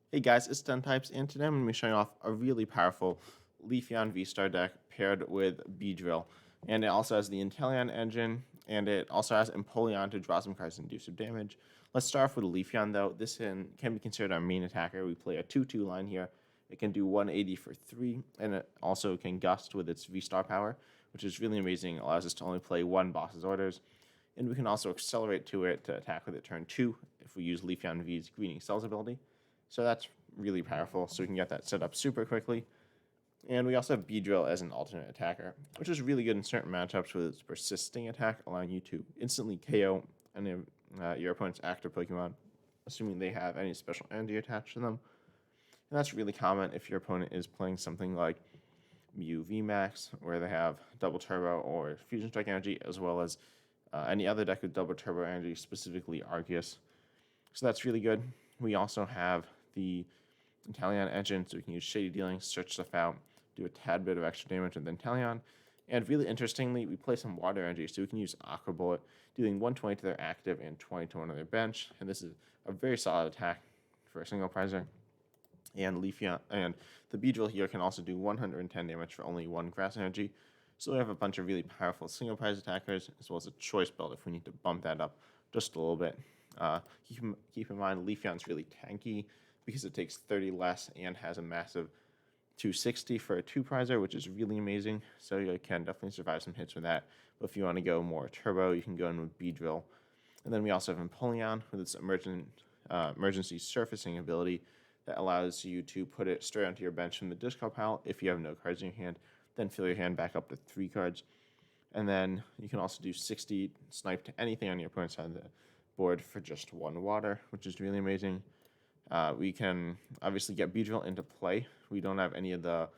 Hey guys, it's Den Types, and today I'm going to be showing off a really powerful Leafeon VSTAR deck paired with Beedrill. And it also has the Inteleon engine, and it also has Empoleon to draw some cards and do some damage. Let's start off with Leafeon though. This can be considered our main attacker. We play a 2-2 line here. It can do 180 for 3, and it also can gust with its VSTAR power, which is really amazing. It allows us to only play one boss's orders. And we can also accelerate to it to attack with it turn 2 if we use Leafeon V's Greening Cells ability. So that's really powerful, so we can get that set up super quickly. And we also have Beedrill as an alternate attacker, which is really good in certain matchups with its persisting attack, allowing you to instantly KO any of your opponent's active Pokemon, assuming they have any special energy attached to them. And that's really common if your opponent is playing something like Mew VMAX, where they have Double Turbo or Fusion Strike energy, as well as any other deck with Double Turbo energy, specifically Arceus. So that's really good. We also have the Inteleon engine, so we can use Shady Dealing, search stuff out, do a tad bit of extra damage with Inteleon. And really interestingly, we play some water energy, so we can use Aqua Bullet, dealing 120 to their active and 20 to one of their bench. And this is a very solid attack for a single prizer. And Leafeon and the Beedrill here can also do 110 damage for only 1 grass energy. So we have a bunch of really powerful single prize attackers, as well as a choice belt if we need to bump that up just a little bit. Keep in mind, Leafeon's really tanky because it takes 30 less and has a massive 260 for a 2-prizer, which is really amazing. So you can definitely survive some hits with that. But if you want to go more turbo, you can go in with Beedrill. And then we also have Empoleon with its emergency surfacing ability that allows you to put it straight onto your bench from the discard pile if you have no cards in your hand, then fill your hand back up to 3 cards. And then you can also do 60 snipe to anything on your opponent's side of the board for just 1 water, which is really amazing. We can obviously get Beedrill into play. We don't have any of the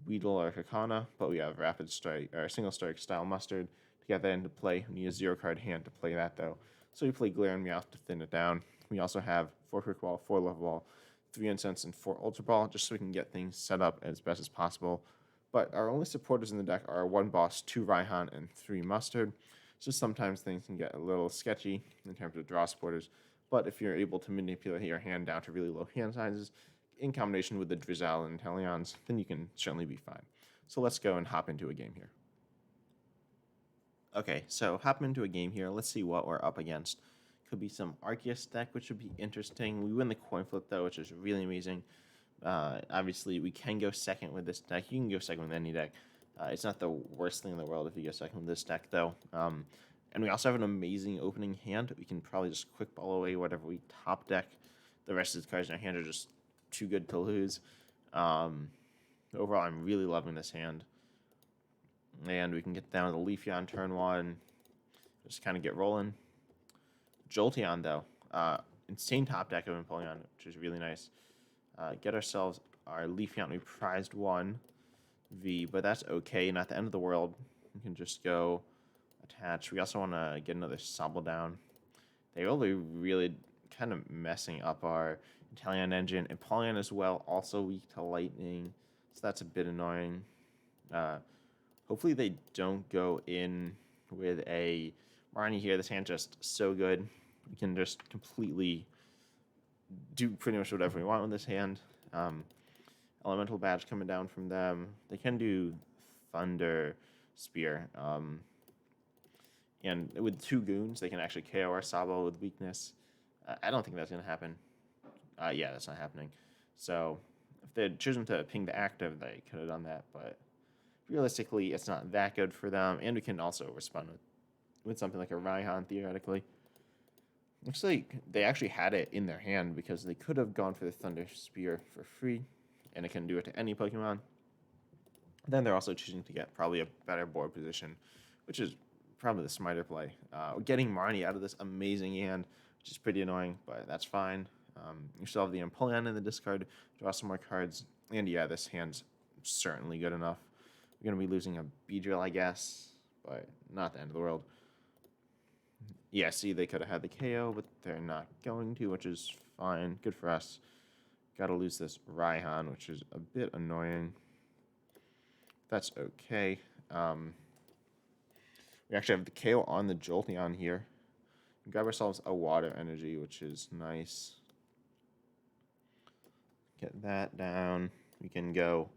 Weedle or Kakana, but we have Rapid Strike or Single Strike style Mustard to get that into play. We need a 0-card hand to play that though. So we play Galarian Meowth to thin it down. We also have 4 Quick Ball, 4 Level Ball, 3 Incense, and 4 Ultra Ball, just so we can get things set up as best as possible. But our only supporters in the deck are 1 Boss, 2 Raihan, and 3 Mustard. So sometimes things can get a little sketchy in terms of draw supporters. But if you're able to manipulate your hand down to really low hand sizes, in combination with the Drizzile and Inteleons, then you can certainly be fine. So let's go and hop into a game here. Okay, so hop into a game here. Let's see what we're up against. Could be some Arceus deck, which would be interesting. We win the coin flip, though, which is really amazing. Obviously, we can go second with this deck. You can go second with any deck. It's not the worst thing in the world if you go second with this deck, though. And we also have an amazing opening hand. We can probably just quick ball away whatever we top deck. The rest of the cards in our hand are just too good to lose. Overall, I'm really loving this hand. And we can get down to the Leafeon turn 1. Just kind of get rolling. Jolteon, though. Insane top deck of Empoleon, which is really nice. Get ourselves our Leafeon. We prized 1 V, but that's okay. Not the end of the world. We can just go attach. We also want to get another Sobble down. They really kind of messing up our Inteleon engine. Empoleon as well, also weak to lightning, so that's a bit annoying. Hopefully they don't go in with a Marnie here. This hand's just so good. We can just completely do pretty much whatever we want with this hand. Elemental Badge coming down from them. They can do Thunder Spear. And with 2 goons, they can actually KO our Sobble with weakness. I don't think that's going to happen. Yeah, that's not happening. So if they had chosen to ping the active, they could have done that. But realistically, it's not that good for them. And we can also respond with something like a Raihan, theoretically. Looks like they actually had it in their hand because they could have gone for the Thunder Spear for free. And it can do it to any Pokemon. Then they're also choosing to get probably a better board position, which is probably the smarter play. Getting Marnie out of this amazing hand, which is pretty annoying, but that's fine. You still have the Empoleon in the discard, draw some more cards, and yeah, this hand's certainly good enough. We're going to be losing a Beedrill, I guess, but not the end of the world. Yeah, see, they could have had the KO, but they're not going to, which is fine. Good for us. Got to lose this Raihan, which is a bit annoying. That's okay. We actually have the KO on the Jolteon here. We grab ourselves a water energy, which is nice. Get that down. We can go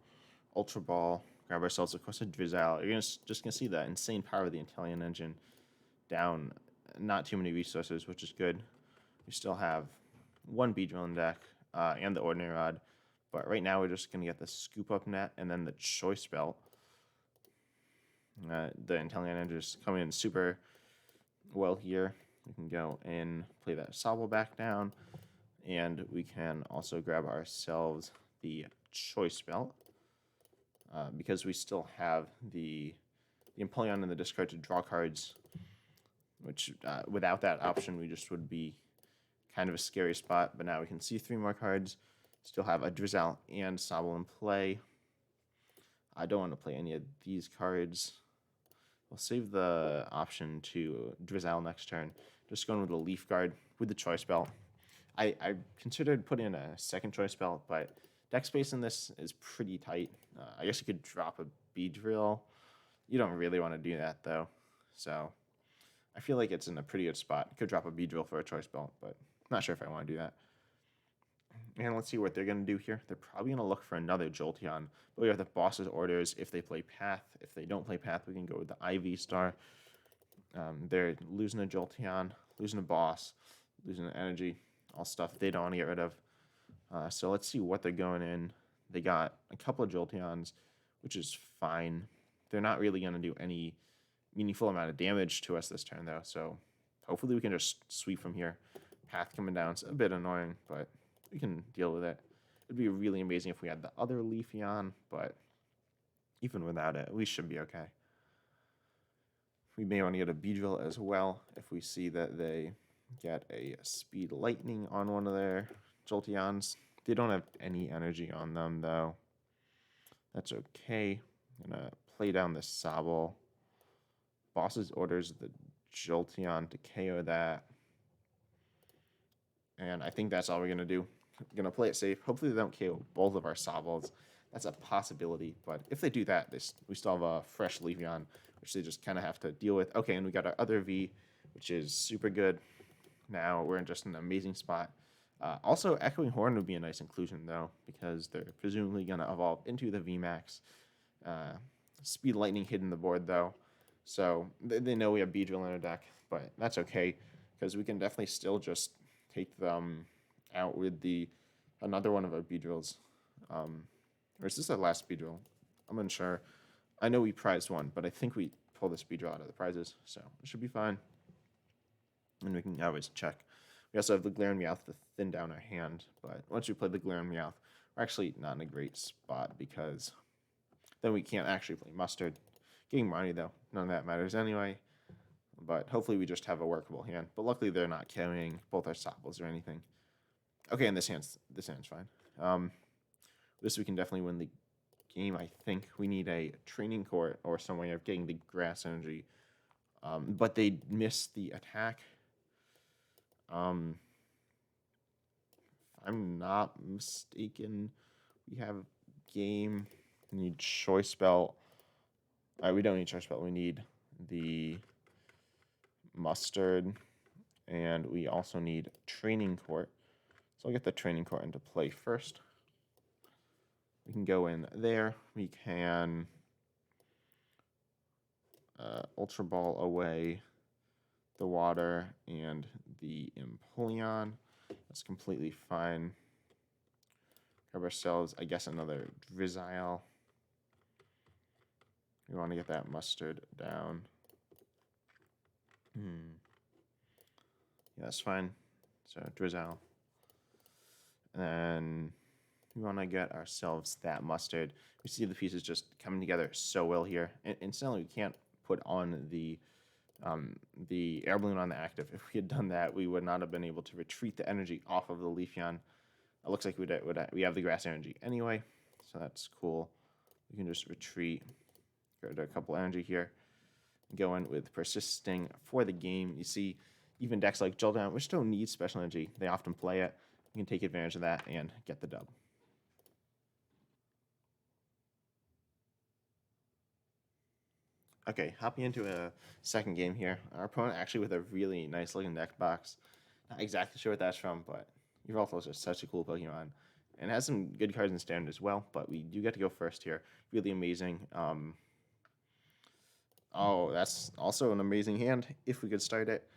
Ultra Ball. Grab ourselves, of course, a Drizzile. You're just gonna see the insane power of the Inteleon engine down. Not too many resources, which is good. We still have one Beedrill in deck and the Ordinary Rod. But right now we're just going to get the Scoop Up Net and then the Choice Belt. The Inteleon engine is coming in super well here. We can go and play that Sobble back down. And we can also grab ourselves the Choice Belt. Because we still have the Empoleon in the discard to draw cards. Which, without that option, we just would be kind of a scary spot. But now we can see 3 more cards. Still have a Drizzile and Sobble in play. I don't want to play any of these cards. We'll save the option to Drizzile next turn. Just going with a Leaf Guard with the Choice Belt. I considered putting in a second Choice Belt, but deck space in this is pretty tight. I guess you could drop a Beedrill. You don't really want to do that, though. So I feel like it's in a pretty good spot. Could drop a Beedrill for a Choice Belt, but not sure if I want to do that. And let's see what they're going to do here. They're probably going to look for another Jolteon. But we have the boss's orders if they play Path. If they don't play Path, we can go with the VSTAR. They're losing a Jolteon, losing a boss, losing an energy, all stuff they don't want to get rid of. So let's see what they're going in. They got a couple of Jolteons, which is fine. They're not really going to do any meaningful amount of damage to us this turn, though. So hopefully we can just sweep from here. Path coming down is a bit annoying, but we can deal with it. It'd be really amazing if we had the other Leafeon, but even without it, we should be okay. We may want to get a Beedrill as well if we see that they get a Speed Lightning on one of their Jolteons. They don't have any energy on them, though. That's okay. I'm going to play down the Sobble. Boss's orders the Jolteon to KO that. And I think that's all we're going to do. Going to play it safe. Hopefully they don't KO both of our Sobbles. That's a possibility. But if they do that, we still have a fresh Leafeon, which they just kind of have to deal with. Okay, and we got our other V, which is super good. Now we're in just an amazing spot. Also, Echoing Horn would be a nice inclusion, though, because they're presumably going to evolve into the VMAX. Speed Lightning hidden the board, though. So they know we have Beedrill in our deck, but that's okay, because we can definitely still just take them out with another one of our Beedrills. Or is this our last Beedrill? I'm unsure. I know we prized one, but I think we pull this Beedrill out of the prizes, so it should be fine. And we can always check. We also have the Galarian Meowth to thin down our hand, but once we play the Galarian Meowth, we're actually not in a great spot because then we can't actually play Mustard. Getting money, though, none of that matters anyway. But hopefully we just have a workable hand. But luckily they're not carrying both our Sobbles or anything. Okay, and this hand's fine. This we can definitely win the game, I think. We need a Training Court or some way of getting the Grass Energy. But they missed the attack. If I'm not mistaken, we have game. We need Choice Belt. We don't need Choice Belt. We need the Mustard. And we also need Training Court. So I'll get the Training Court into play first. We can go in there. We can Ultra Ball away the water and the Empoleon. That's completely fine. Grab ourselves, I guess, another Drizzile. We want to get that Mustard down. Yeah, that's fine. So Drizzile. And then we want to get ourselves that Mustard. We see the pieces just coming together so well here. And instantly we can't put on the Air Balloon on the active. If we had done that, we would not have been able to retreat the energy off of the Leafeon. It looks like we have the Grass Energy anyway, so that's cool. We can just retreat, go to a couple energy here, go in with Persisting for the game. You see, even decks like Jolteon, which don't need special energy, they often play it. You can take advantage of that and get the dub. Okay, hopping into a second game here. Our opponent actually with a really nice looking deck box. Not exactly sure what that's from, but Yveltal is just such a cool Pokemon. and has some good cards in standard as well, but we do get to go first here. Really amazing. Oh, that's also an amazing hand. If we could start it,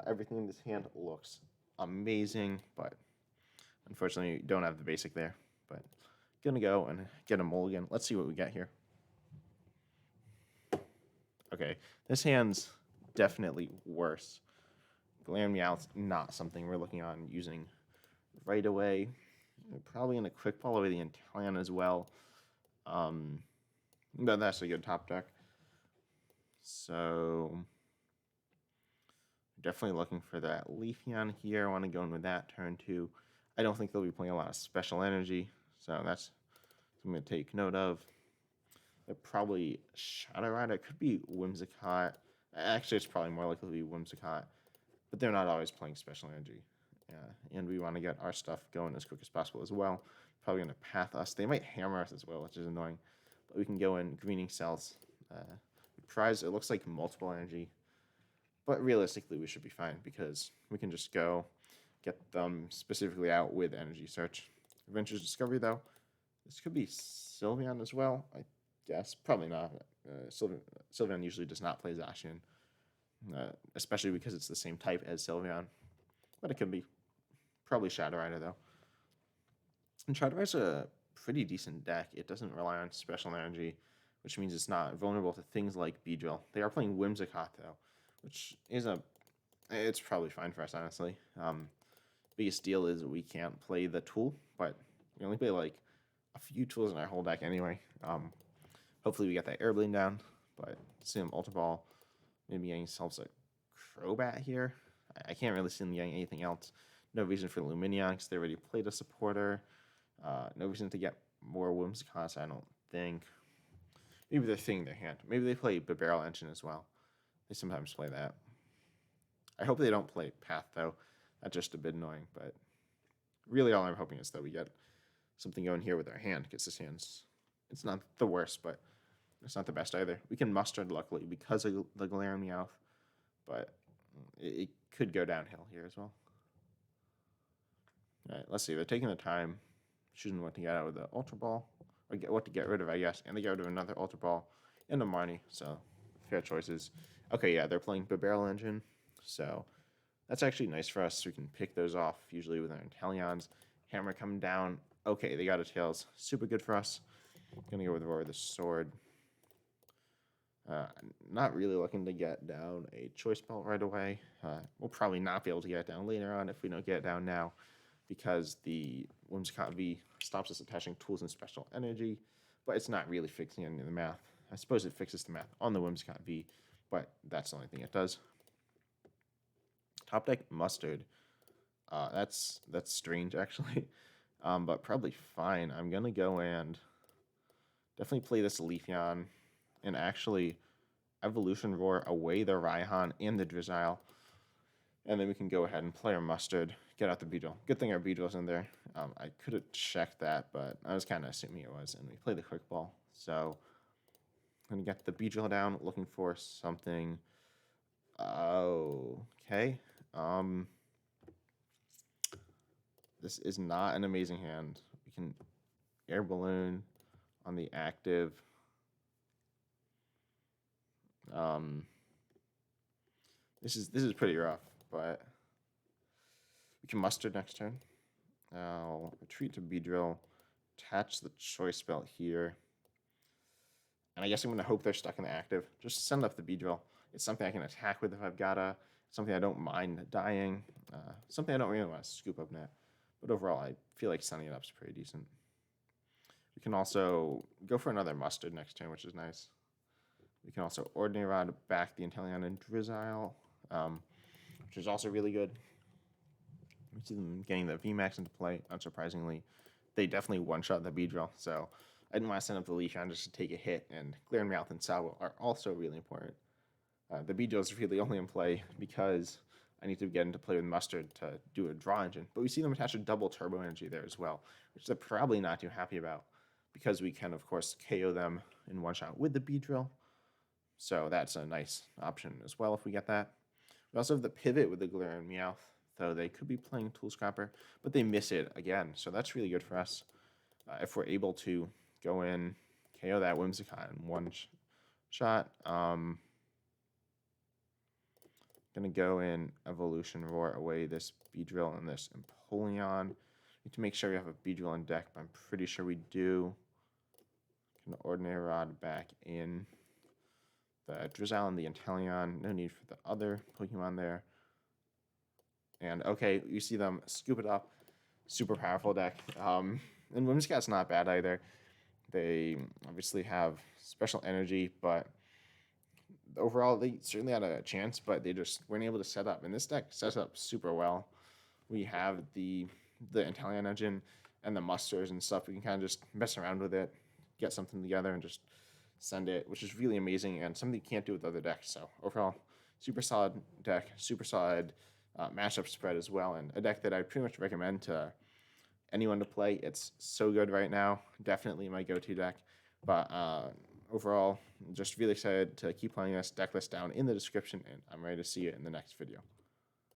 everything in this hand looks amazing, but unfortunately, we don't have the basic there. But gonna go and get a mulligan. Let's see what we get here. Okay, this hand's definitely worse. Galarian Meowth's not something we're looking on using right away. We're probably going to quick ball away the Inteleon as well. But that's a good top deck. So definitely looking for that Leafeon here. I want to go in with that turn 2. I don't think they'll be playing a lot of special energy, so that's something I'm going to take note of. They're probably Shadow Rider. It could be Whimsicott. Actually, it's probably more likely to be Whimsicott, but they're not always playing special energy. And we want to get our stuff going as quick as possible as well. Probably going to path us. They might hammer us as well, which is annoying. But we can go in Greening Cells. Prize, it looks like multiple energy. But realistically, we should be fine because we can just go get them specifically out with Energy Search. Adventures Discovery, though. This could be Sylveon as well, I guess. Probably not. Sylveon usually does not play Zacian, especially because it's the same type as Sylveon. But it could be. Probably Shadow Rider, though. And Shadow Rider's a pretty decent deck. It doesn't rely on special energy, which means it's not vulnerable to things like Beedrill. They are playing Whimsicott, though, which is it's probably fine for us, honestly. Biggest deal is we can't play the tool, but we only play, like, a few tools in our whole deck anyway. Hopefully we get that Air Balloon down, but see them Ultra Ball, maybe getting themselves a Crobat here. I can't really see them getting anything else. No reason for Lumineon because they already played a supporter. No reason to get more Whimsicott, I don't think. Maybe they're thinning their hand. Maybe they play Beedrill Engine as well. They sometimes play that. I hope they don't play Path, though. That's just a bit annoying, but really all I'm hoping is that we get something going here with our hand, because this hand's, it's not the worst, but it's not the best either. We can Mustard, luckily, because of the Galarian Meowth, but it could go downhill here as well. All right, let's see. They're taking the time, choosing what to get out of the Ultra Ball, or what to get rid of, I guess, and they get rid of another Ultra Ball and a Marnie, so fair choices. Okay, yeah, they're playing Beedrill Engine, so that's actually nice for us. We can pick those off, usually with our Inteleons. Hammer coming down. Okay, they got a Tails. Super good for us. Gonna go with Roar the Sword. Not really looking to get down a Choice Belt right away. We'll probably not be able to get it down later on if we don't get it down now, because the Whimsicott V stops us attaching tools and special energy, but it's not really fixing any of the math. I suppose it fixes the math on the Whimsicott V, but that's the only thing it does. Top deck Mustard. That's strange, actually, but probably fine. I'm going to go and definitely play this Leafeon and actually Evolution Roar away the Raihan and the Drizzile. And then we can go ahead and play our Mustard, get out the Beedrill. Good thing our Beedrill's in there. I could have checked that, but I was kind of assuming it was. And we play the Quick Ball. So I'm going to get the Beedrill down, looking for something. Okay. This is not an amazing hand. We can Air Balloon on the active. This is pretty rough, but we can Mustard next turn. I'll retreat to Beedrill, attach the Choice Belt here, and I guess I'm going to hope they're stuck in the active. Just send up the Beedrill. It's something I can attack with if I've got something I don't mind dying, something I don't really want to Scoop Up Net, but overall I feel like sending it up is pretty decent. We can also go for another Mustard next turn, which is nice. We can also Ordinary Rod back the Inteleon and Drizzile, which is also really good. We see them getting the VMAX into play, unsurprisingly. They definitely one-shot the Beedrill, so I didn't want to send up the Leafeon just to take a hit, and Galarian Meowth and Sobble are also really important. The Beedrill is really only in play because I need to get into play with Mustard to do a draw engine, but we see them attach a double Turbo Energy there as well, which they're probably not too happy about, because we can, of course, KO them in one-shot with the Beedrill. So that's a nice option as well if we get that. We also have the Pivot with the Galarian Meowth though they could be playing Tool Scrapper, but they miss it again. So that's really good for us. If we're able to go in, KO that Whimsicott in one shot. Gonna go in Evolution Roar away this Beedrill and this Empoleon. Need to make sure we have a Beedrill in deck, but I'm pretty sure we do. Gonna Ordinary Rod back in the Drizzile and the Inteleon. No need for the other Pokemon there. And okay, you see them scoop it up. Super powerful deck. And Whimsicott's not bad either. They obviously have special energy, but overall they certainly had a chance, but they just weren't able to set up. And this deck sets up super well. We have the Inteleon engine and the musters and stuff. We can kind of just mess around with it, get something together, and just send it, which is really amazing and something you can't do with other decks. So overall, super solid deck, super solid matchup spread as well, and a deck that I pretty much recommend to anyone to play. It's so good right now. Definitely my go-to deck. But overall, just really excited to keep playing this. Deck list down in the description, and I'm ready to see you in the next video.